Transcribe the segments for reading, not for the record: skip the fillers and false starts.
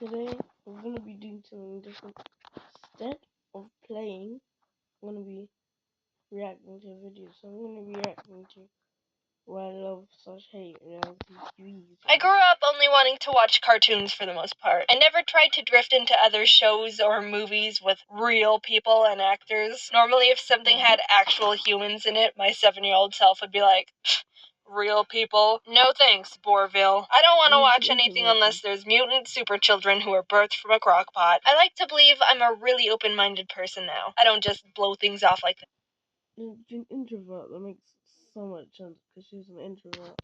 Today we're gonna be doing something different. Instead of playing, I'm gonna be reacting to videos. So I'm gonna be reacting to why I love slash hate reality TV. I grew up only wanting to watch cartoons for the most part. I never tried to drift into other shows or movies with real people and actors. Normally, if something had actual humans in it, my 7-year-old self would be like, real people? No thanks, Bourville. I don't want to watch anything unless there's mutant super children who are birthed from a crock pot. I like to believe I'm a really open-minded person now. I don't just blow things off like that. She's an introvert. That makes so much sense because she's an introvert.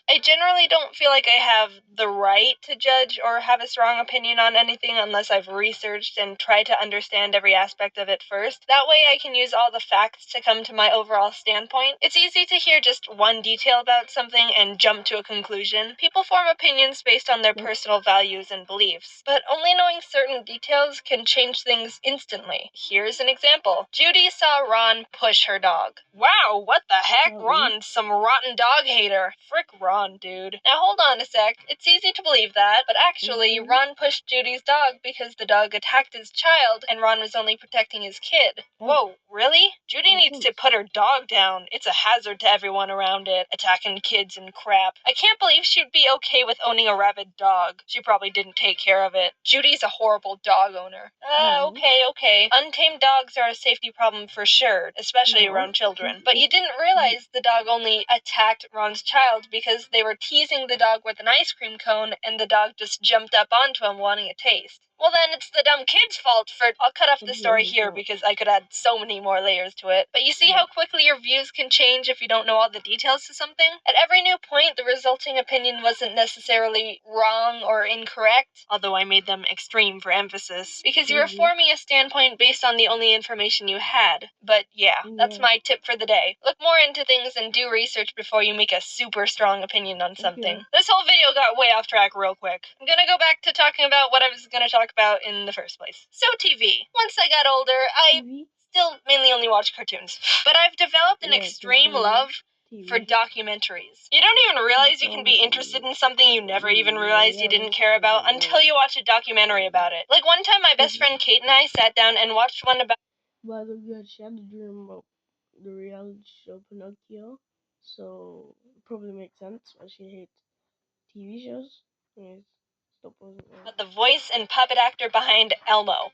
I generally don't feel like I have the right to judge or have a strong opinion on anything unless I've researched and tried to understand every aspect of it first. That way I can use all the facts to come to my overall standpoint. It's easy to hear just one detail about something and jump to a conclusion. People form opinions based on their personal values and beliefs, but only knowing certain details can change things instantly. Here's an example. Judy saw Ron push her dog. Wow, what the heck? Ron's some rotten dog hater. Frick Ron, dude. Now hold on a sec. It's easy to believe that, but actually, Ron pushed Judy's dog because the dog attacked his child, and Ron was only protecting his kid. Whoa, really? Judy needs to put her dog down. It's a hazard to everyone around it, attacking kids and crap. I can't believe she'd be okay with owning a rabid dog. She probably didn't take care of it. Judy's a horrible dog owner. Okay. Untamed dogs are a safety problem for sure, especially around children. But you didn't realize the dog only attacked Ron's child because they were teasing the dog with an ice cream cone and the dog just jumped up onto him wanting a taste. Well, then it's the dumb kid's fault for... I'll cut off the story here because I could add so many more layers to it. But you see how quickly your views can change if you don't know all the details to something? At every new point, the resulting opinion wasn't necessarily wrong or incorrect, although I made them extreme for emphasis, because you were forming a standpoint based on the only information you had. But yeah, that's my tip for the day. Look more into things and do research before you make a super strong opinion on something. This whole video got way off track real quick. I'm gonna go back to talking about what I was gonna talk about in the first place. So TV. Once I got older, I still mainly only watch cartoons. But I've developed an extreme love for documentaries. You don't even realize you can be interested in something you never even realized you didn't care about until you watch a documentary about it. Like one time my best friend Kate and I sat down and watched one about... By the way, she had a dream about the reality show Pinocchio, so it probably makes sense why she hates TV shows. Anyways, stop pausing. the voice and puppet actor behind Elmo.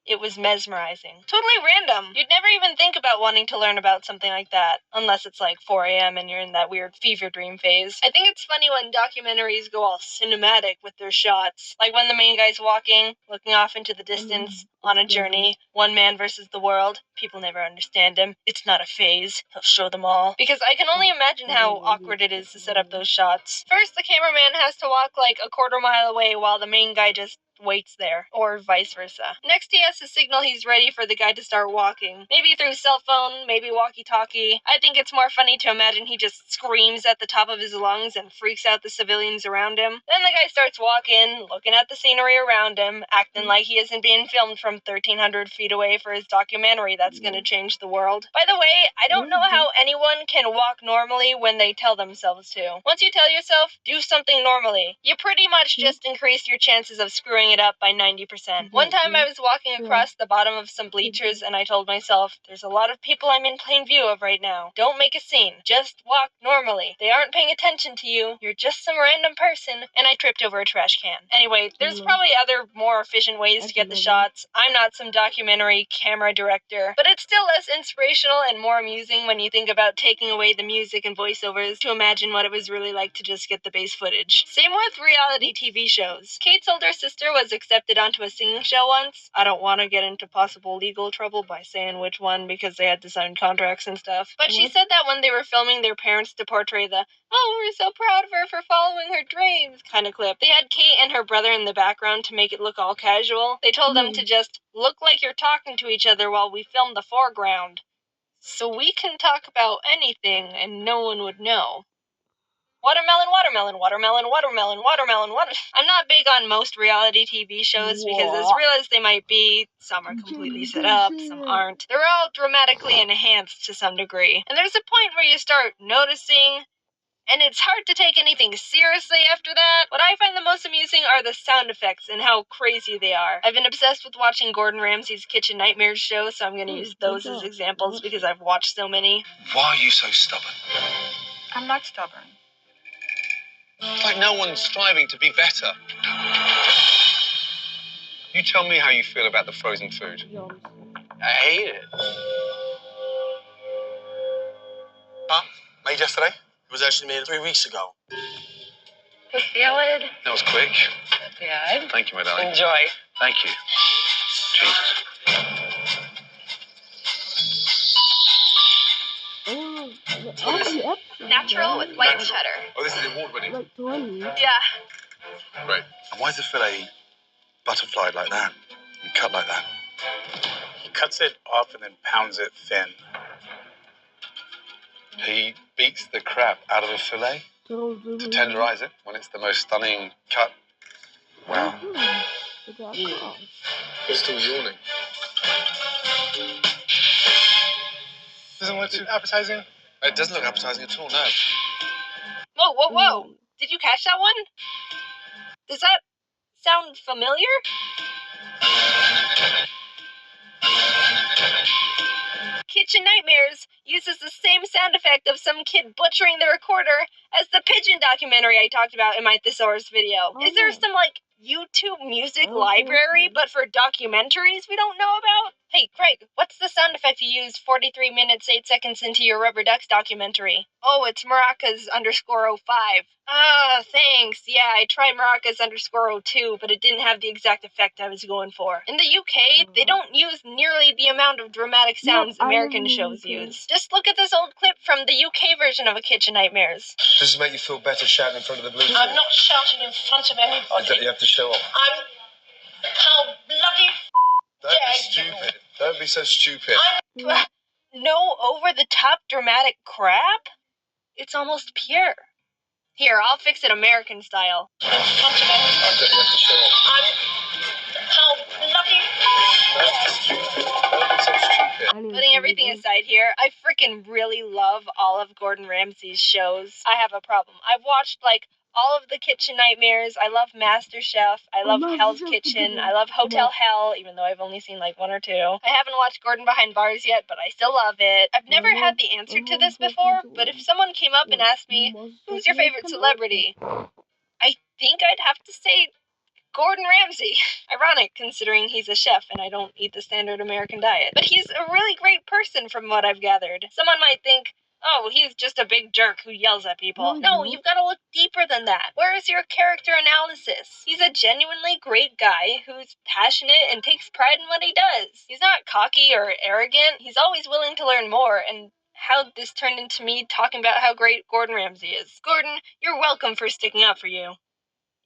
It was mesmerizing. Totally random. You'd never even think about wanting to learn about something like that, unless it's like 4 a.m. and you're in that weird fever dream phase. I think it's funny when documentaries go all cinematic with their shots. Like when the main guy's walking, looking off into the distance, on a journey, one man versus the world. People never understand him. It's not a phase. He'll show them all. Because I can only imagine how awkward it is to set up those shots. First, the cameraman has to walk like a quarter-mile away while the main guy just waits there, or vice versa. Next, he has to signal he's ready for the guy to start walking. Maybe through cell phone, maybe walkie-talkie. I think it's more funny to imagine he just screams at the top of his lungs and freaks out the civilians around him. Then the guy starts walking, looking at the scenery around him, acting like he isn't being filmed from 1,300 feet away for his documentary that's gonna change the world. By the way, I don't know how anyone can walk normally when they tell themselves to. Once you tell yourself, do something normally, you pretty much just increase your chances of screwing it up by 90%. One time I was walking across the bottom of some bleachers and I told myself, there's a lot of people I'm in plain view of right now. Don't make a scene. Just walk normally. They aren't paying attention to you. You're just some random person. And I tripped over a trash can. Anyway, there's probably other more efficient ways to get the shots. I'm not some documentary camera director, but it's still less inspirational and more amusing when you think about taking away the music and voiceovers to imagine what it was really like to just get the base footage. Same with reality TV shows. Kate's older sister was accepted onto a singing show once. I don't want to get into possible legal trouble by saying which one because they had to sign contracts and stuff. But she said that when they were filming their parents to portray the, oh, we're so proud of her for following her dreams kind of clip, they had Kate and her brother in the background to make it look all casual. They told them to just look like you're talking to each other while we film the foreground. So we can talk about anything and no one would know. Watermelon, watermelon, watermelon, watermelon, watermelon, water. I'm not big on most reality TV shows because as real as they might be, some are completely set up, some aren't. They're all dramatically enhanced to some degree. And there's a point where you start noticing and it's hard to take anything seriously after that. What I find the most amusing are the sound effects and how crazy they are. I've been obsessed with watching Gordon Ramsay's Kitchen Nightmares show, so I'm going to use those as examples because I've watched so many. Why are you so stubborn? I'm not stubborn. Like no one's striving to be better. You tell me how you feel about the frozen food. Johnson. I hate it. Huh? Made yesterday? It was actually made 3 weeks ago. The salad. That was quick. Yeah. Thank you, my darling. Enjoy. Thank you. Jesus. Natural with white cheddar. Oh, this is award-winning. Like 20. Yeah. Great. And why is the fillet butterflied like that and cut like that? He cuts it off and then pounds it thin. He beats the crap out of a fillet to tenderize it when it's the most stunning cut. Wow. You're still yawning. Doesn't look too appetizing. It doesn't look appetizing at all, no. Whoa, whoa, whoa! Did you catch that one? Does that sound familiar? Kitchen Nightmares uses the same sound effect of some kid butchering the recorder as the pigeon documentary I talked about in my thesaurus video. Is there some, like, YouTube music library, but for documentaries we don't know about? Hey, Craig, what's the sound effect you used 43 minutes, 8 seconds into your Rubber Ducks documentary? Oh, it's maracas_05. Ah, thanks. Yeah, I tried maracas_02, but it didn't have the exact effect I was going for. In the UK, they don't use nearly the amount of dramatic sounds American shows use. Just look at this old clip from the UK version of A Kitchen Nightmares. Does this make you feel better shouting in front of the blue? I'm not shouting in front of anybody. You have to show off. How bloody Don't be stupid. Don't be so stupid. no over-the-top dramatic crap? It's almost pure. Here, I'll fix it American style. In front of everybody. You have to show off. How bloody... Don't be stupid. Don't be so stupid. Putting everything aside here, I freaking really love all of Gordon Ramsay's shows. I have a problem. I've watched, like, all of the Kitchen Nightmares. I love MasterChef. I love Hell's Kitchen. I love Hotel Hell, even though I've only seen like 1 or 2. I haven't watched Gordon Behind Bars yet, but I still love it. I've never had the answer to this before, but if someone came up and asked me, who's your favorite celebrity? I think I'd have to say Gordon Ramsay. Ironic, considering he's a chef and I don't eat the standard American diet. But he's a really great person from what I've gathered. Someone might think, oh, he's just a big jerk who yells at people. No, you've got to look deeper than that. Where is your character analysis? He's a genuinely great guy who's passionate and takes pride in what he does. He's not cocky or arrogant. He's always willing to learn more, and how this turned into me talking about how great Gordon Ramsay is. Gordon, you're welcome for sticking up for you.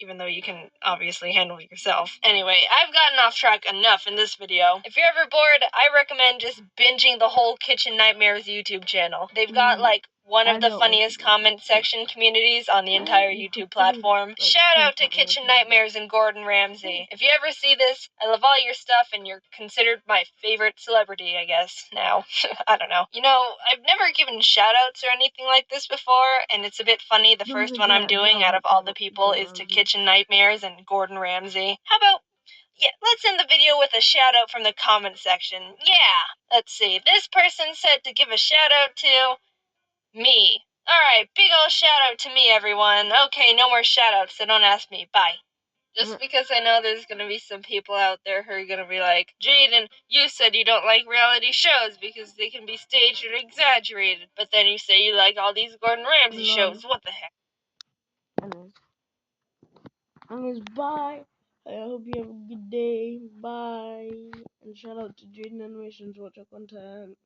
Even though you can obviously handle it yourself. Anyway, I've gotten off track enough in this video. If you're ever bored, I recommend just binging the whole Kitchen Nightmares YouTube channel. They've got, like, one of the funniest comment section communities on the entire YouTube platform. Shout out to Kitchen Nightmares and Gordon Ramsay. If you ever see this, I love all your stuff and you're considered my favorite celebrity, I guess, now. I don't know. You know, I've never given shout outs or anything like this before, and it's a bit funny the first one I'm doing out of all the people is to Kitchen Nightmares and Gordon Ramsay. How about... yeah, let's end the video with a shout out from the comment section. Yeah! Let's see. This person said to give a shout out to... me. Alright, big ol' shout out to me, everyone. Okay, no more shout outs, so don't ask me. Bye. Just because I know there's gonna be some people out there who are gonna be like, Jaiden, you said you don't like reality shows because they can be staged or exaggerated, but then you say you like all these Gordon Ramsay shows. What the heck? Anyways, bye. I hope you have a good day. Bye. And shout out to JaidenAnimations, watch our content.